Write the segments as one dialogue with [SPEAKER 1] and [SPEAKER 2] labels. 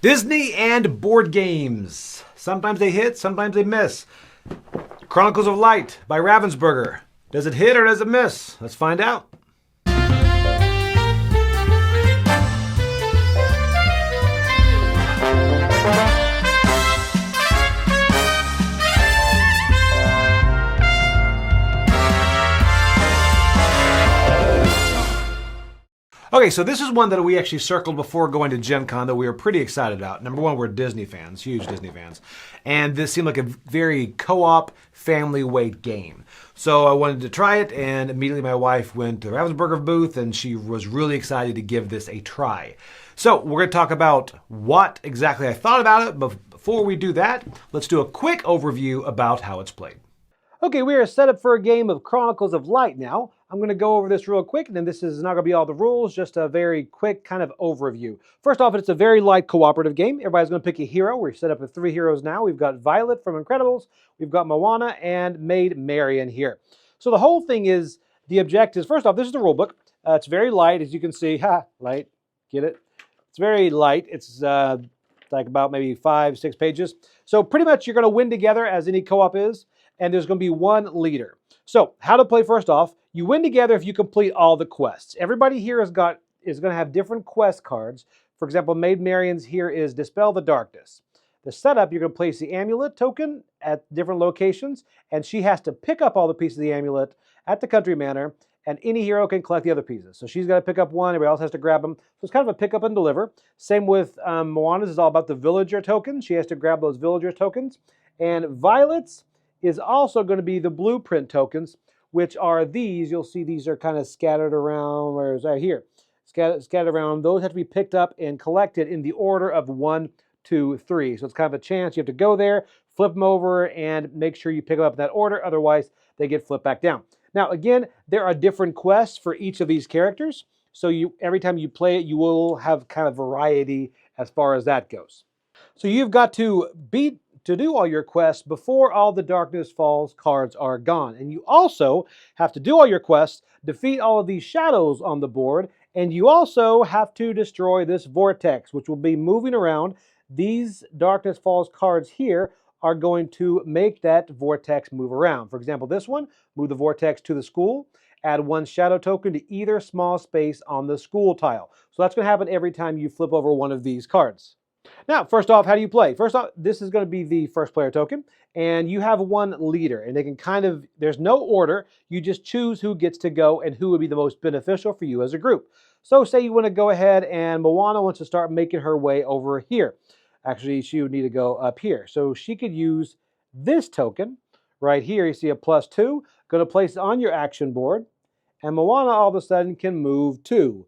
[SPEAKER 1] Disney and board games. Sometimes they hit, sometimes they miss. Chronicles of Light by Ravensburger. Does it hit or does it miss? Let's find out. Okay, so this is one that we actually circled before going to Gen Con that we were pretty excited about. Number one, we're Disney fans, huge Disney fans. And this seemed like a very co-op, family-weight game. So I wanted to try it, and immediately my wife went to the Ravensburger booth, and she was really excited to give this a try. So we're going to talk about what exactly I thought about it, but before we do that, let's do a quick overview about how it's played. Okay, we are set up for a game of Chronicles of Light now. I'm going to go over this real quick, and then this is not going to be all the rules, just a very quick kind of overview. First off, it's a very light cooperative game. Everybody's going to pick a hero. We're set up with 3 heroes now. We've got Violet from Incredibles, we've got Moana, and Maid Marian here. So the whole thing is, the objectives, first off, this is the rule book. It's very light, as you can see. Light, get it? It's very light. It's like about maybe 5-6 pages. So pretty much you're going to win together, as any co-op is. And there's going to be one leader. So how to play, first off, you win together if you complete all the quests. Everybody here is going to have different quest cards. For example, Maid Marian's here is Dispel the Darkness. The setup, you're going to place the amulet token at different locations, and she has to pick up all the pieces of the amulet at the country manor, and any hero can collect the other pieces. So she's got to pick up one, everybody else has to grab them. So it's kind of a pick up and deliver. Same with Moana's is all about the villager tokens. She has to grab those villager tokens. And Violet's is also going to be the blueprint tokens, which are these. You'll see these are kind of scattered around. Where is that? Here. Scattered around. Those have to be picked up and collected in the order of 1, 2, 3. So it's kind of a chance. You have to go there, flip them over, and make sure you pick them up in that order. Otherwise, they get flipped back down. Now, again, there are different quests for each of these characters. So every time you play it, you will have kind of variety as far as that goes. So you've got to do all your quests before all the Darkness Falls cards are gone. And you also have to do all your quests, defeat all of these shadows on the board, and you also have to destroy this vortex, which will be moving around. These Darkness Falls cards here are going to make that vortex move around. For example, this one, move the vortex to the school, add 1 shadow token to either small space on the school tile. So that's going to happen every time you flip over one of these cards. Now, first off, how do you play? First off, this is going to be the first player token, and you have one leader, and they can there's no order. You just choose who gets to go and who would be the most beneficial for you as a group. So say you want to go ahead and Moana wants to start making her way over here. Actually, she would need to go up here. So she could use this token right here. You see a +2. Going to place it on your action board, and Moana all of a sudden can move 2,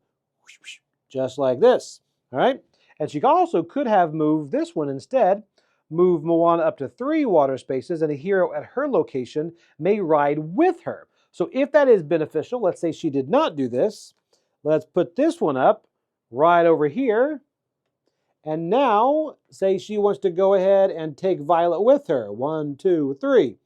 [SPEAKER 1] just like this. All right? And she also could have moved this one instead, move Moana up to 3 water spaces, and a hero at her location may ride with her. So if that is beneficial, let's say she did not do this, let's put this one up right over here. And now, say she wants to go ahead and take Violet with her. 1, 2, 3,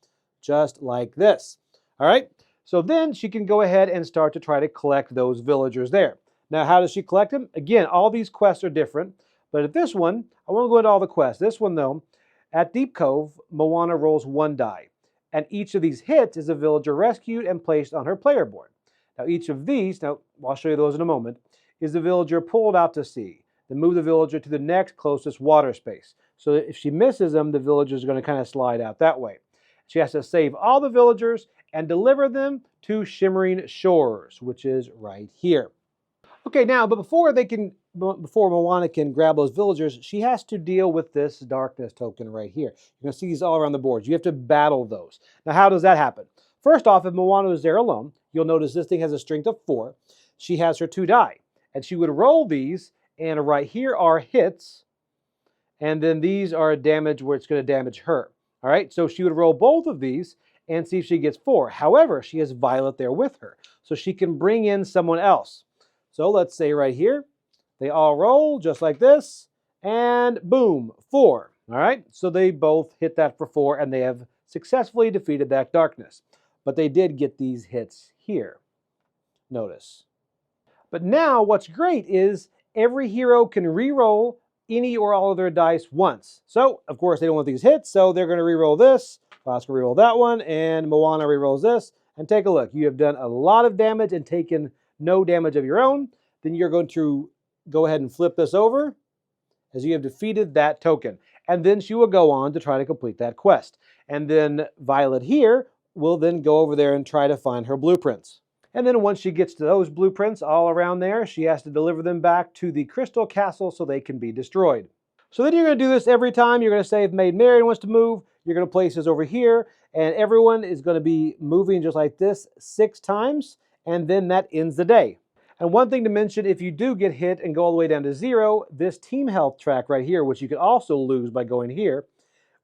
[SPEAKER 1] just like this. All right? So then she can go ahead and start to try to collect those villagers there. Now, how does she collect them? Again, all these quests are different. But at this one, I won't go into all the quests. This one, though, at Deep Cove, Moana rolls 1 die. And each of these hits is a villager rescued and placed on her player board. Now, each of these, now I'll show you those in a moment, is the villager pulled out to sea. Then move the villager to the next closest water space. So if she misses them, the villagers are going to kind of slide out that way. She has to save all the villagers and deliver them to Shimmering Shores, which is right here. Okay, now, but before Moana can grab those villagers, she has to deal with this darkness token right here. You're going to see these all around the board. You have to battle those. Now, how does that happen? First off, if Moana is there alone, you'll notice this thing has a strength of 4. She has her 2 die, and she would roll these, and right here are hits, and then these are damage where it's going to damage her. All right, so she would roll both of these and see if she gets 4. However, she has Violet there with her, so she can bring in someone else. So let's say right here, they all roll just like this, and boom, 4. All right, so they both hit that for 4, and they have successfully defeated that darkness. But they did get these hits here, notice. But now what's great is every hero can re-roll
[SPEAKER 2] any or all of their dice once. So, of course, they don't want these hits, so they're going to reroll this. Oscar reroll that one, and Moana rerolls this. And take a look. You have done a lot of damage and taken no damage of your own. Then you're going to go ahead and flip this over as you have defeated that token. And then she will go on to try to complete that quest. And then Violet here will then go over there and try to find her blueprints. And then once she gets to those blueprints all around there, she has to deliver them back to the Crystal Castle so they can be destroyed. So then you're going to do this every time. You're going to say if Maid Marian wants to move, you're going to place this over here, and everyone is going to be moving just like this 6 times, and then that ends the day. And one thing to mention, if you do get hit and go all the way down to 0, this team health track right here, which you could also lose by going here,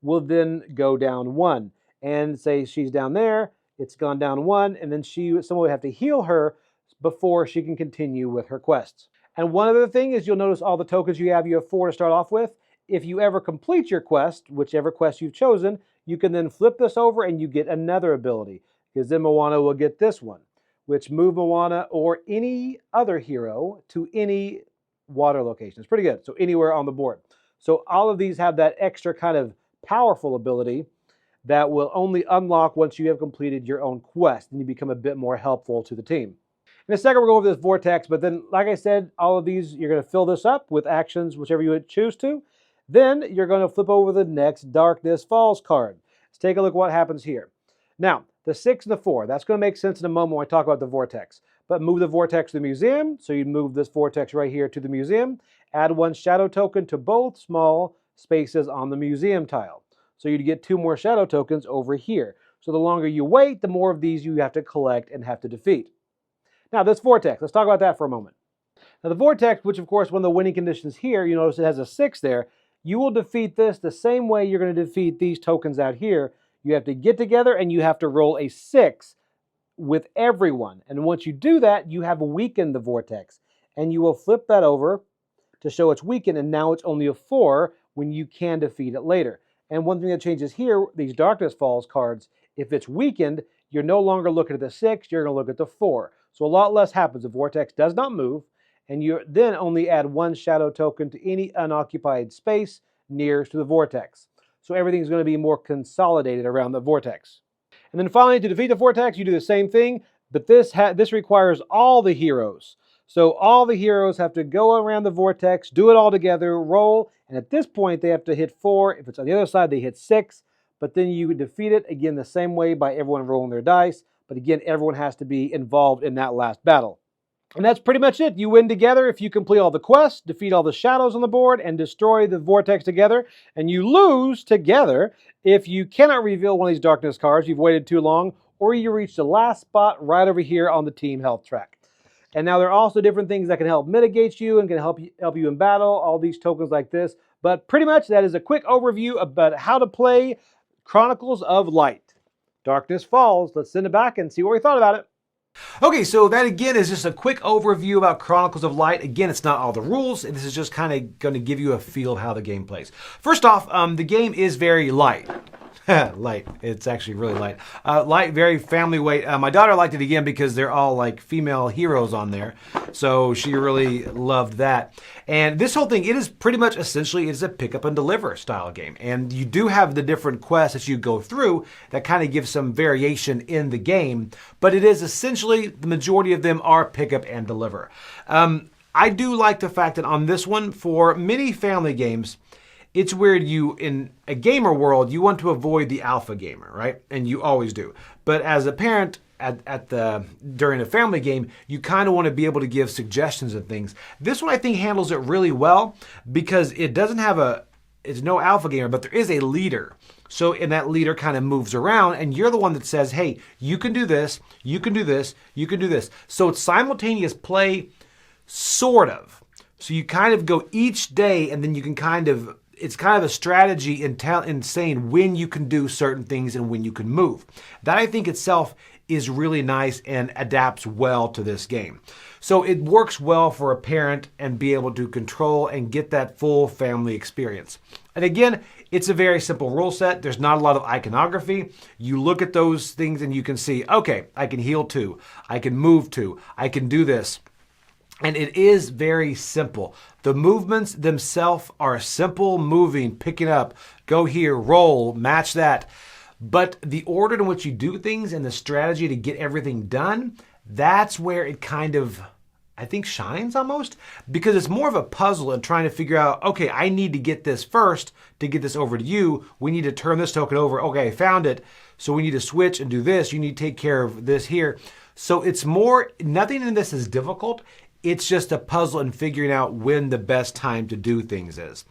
[SPEAKER 2] will then go down 1. And say she's down there, it's gone down 1, and then someone would have to heal her before she can continue with her quests. And one other thing is you'll notice all the tokens you have 4 to start off with. If you ever complete your quest, whichever quest you've chosen, you can then flip this over and you get another ability. Because then Moana will get this one, which move Moana or any other hero to any water location. It's pretty good. So anywhere on the board. So all of these have that extra kind of powerful ability that will only unlock once you have completed your own quest and you become a bit more helpful to the team. In a second, we're going over this vortex, but then, like I said, all of these, you're going to fill this up with actions, whichever you would choose to. Then you're going to flip over the next Darkness Falls card. Let's take a look at what happens here. Now, the 6 and the 4, that's going to make sense in a moment when I talk about the vortex. But move the vortex to the museum, so you move this vortex right here to the museum. Add 1 shadow token to both small spaces on the museum tile. So you'd get 2 more shadow tokens over here. So the longer you wait, the more of these you have to collect and have to defeat. Now this vortex, let's talk about that for a moment. Now the vortex, which of course one of the winning conditions here, you notice it has a 6 there. You will defeat this the same way you're going to defeat these tokens out here. You have to get together and you have to roll a 6 with everyone. And once you do that, you have weakened the vortex. And you will flip that over to show it's weakened, and now it's only a 4 when you can defeat it later. And one thing that changes here, these Darkness Falls cards, if it's weakened, you're no longer looking at the 6, you're going to look at the 4. So a lot less happens. The vortex does not move, and you then only add 1 shadow token to any unoccupied space nearest to the vortex. So everything's going to be more consolidated around the vortex. And then finally, to defeat the vortex, you do the same thing, but this requires all the heroes. So all the heroes have to go around the vortex, do it all together, roll, and at this point they have to hit 4. If it's on the other side, they hit 6. But then you defeat it again the same way by everyone rolling their dice. But again, everyone has to be involved in that last battle. And that's pretty much it. You win together if you complete all the quests, defeat all the shadows on the board, and destroy the vortex together. And you lose together if you cannot reveal one of these darkness cards, you've waited too long, or you reach the last spot right over here on the team health track. And now there are also different things that can help mitigate you and can help you in battle, all these tokens like this. But pretty much that is a quick overview about how to play Chronicles of Light. Darkness Falls. Let's send it back and see what we thought about it.
[SPEAKER 1] Okay, so that again is just a quick overview about Chronicles of Light. Again, it's not all the rules. This is just kind of going to give you a feel of how the game plays. First off, the game is very light. Light. It's actually really light. Light, very family weight. My daughter liked it again because they're all like female heroes on there. So she really loved that. And this whole thing, it is pretty much essentially is a pick up and deliver style game. And you do have the different quests that you go through that kind of give some variation in the game. But it is essentially, the majority of them are pick up and deliver. I do like the fact that on this one, for many family games, it's weird, in a gamer world, you want to avoid the alpha gamer, right? And you always do. But as a parent, during a family game, you kind of want to be able to give suggestions and things. This one I think handles it really well because it doesn't have it's no alpha gamer, but there is a leader. So, and that leader kind of moves around and you're the one that says, hey, you can do this, you can do this, you can do this. So it's simultaneous play, sort of. So you kind of go each day and then you can it's kind of a strategy in saying when you can do certain things and when you can move. That I think itself is really nice and adapts well to this game. So it works well for a parent and be able to control and get that full family experience. And again, it's a very simple rule set. There's not a lot of iconography. You look at those things and you can see, okay, I can heal 2, I can move 2, I can do this. And it is very simple. The movements themselves are simple, moving, picking up, go here, roll, match that. But the order in which you do things and the strategy to get everything done, that's where it kind of, I think, shines almost, because it's more of a puzzle and trying to figure out, okay, I need to get this first to get this over to you. We need to turn this token over. Okay, I found it. So we need to switch and do this. You need to take care of this here. So it's more, nothing in this is difficult. It's just a puzzle and figuring out when the best time to do things is.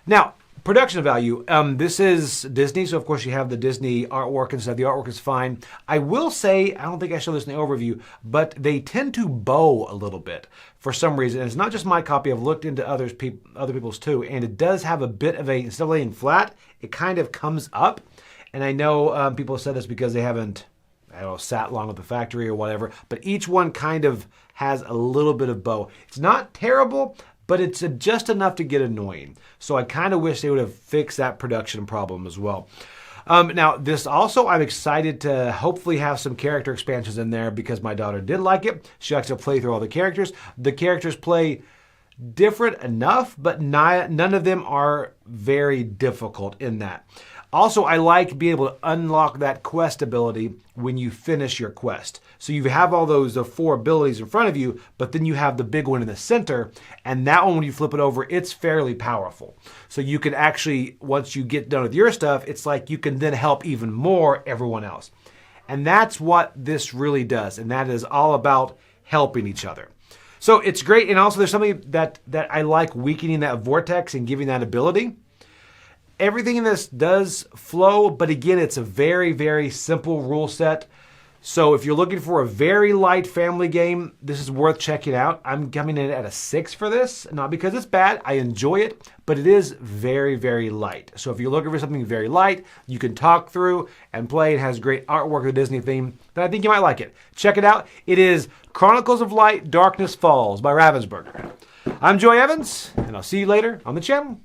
[SPEAKER 1] Now, production value. This is Disney, so of course you have the Disney artwork and stuff. The artwork is fine. I will say, I don't think I showed this in the overview, but they tend to bow a little bit for some reason. And it's not just my copy. I've looked into other people's too, and it does have a bit of a, instead of laying flat, it kind of comes up. And I know people have said this because they haven't, I don't know, sat long at the factory or whatever, but each one kind of has a little bit of bow. It's not terrible, but it's just enough to get annoying. So I kind of wish they would have fixed that production problem as well. Now, this also, I'm excited to hopefully have some character expansions in there because my daughter did like it. She likes to play through all the characters. The characters play different enough, but none of them are very difficult in that. Also, I like being able to unlock that quest ability when you finish your quest. So you have all those 4 abilities in front of you, but then you have the big one in the center, and that one, when you flip it over, it's fairly powerful. So you can actually, once you get done with your stuff, it's like you can then help even more everyone else. And that's what this really does, and that is all about helping each other. So it's great, and also there's something that I like, weakening that vortex and giving that ability. Everything in this does flow, but again, it's a very, very simple rule set. So if you're looking for a very light family game, this is worth checking out. I'm coming in at a 6 for this, not because it's bad. I enjoy it, but it is very, very light. So if you're looking for something very light, you can talk through and play. It has great artwork with a Disney theme, then I think you might like it. Check it out. It is Chronicles of Light, Darkness Falls by Ravensburger. I'm Joy Evans, and I'll see you later on the channel.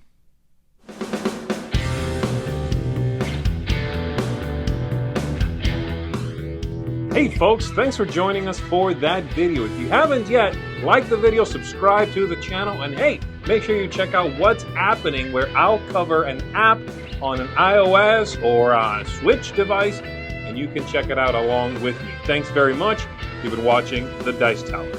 [SPEAKER 3] Hey folks, thanks for joining us for that video. If you haven't yet, like the video, subscribe to the channel, and hey, make sure you check out what's happening where I'll cover an app on an iOS or a Switch device, and you can check it out along with me. Thanks very much. You've been watching The Dice Tower.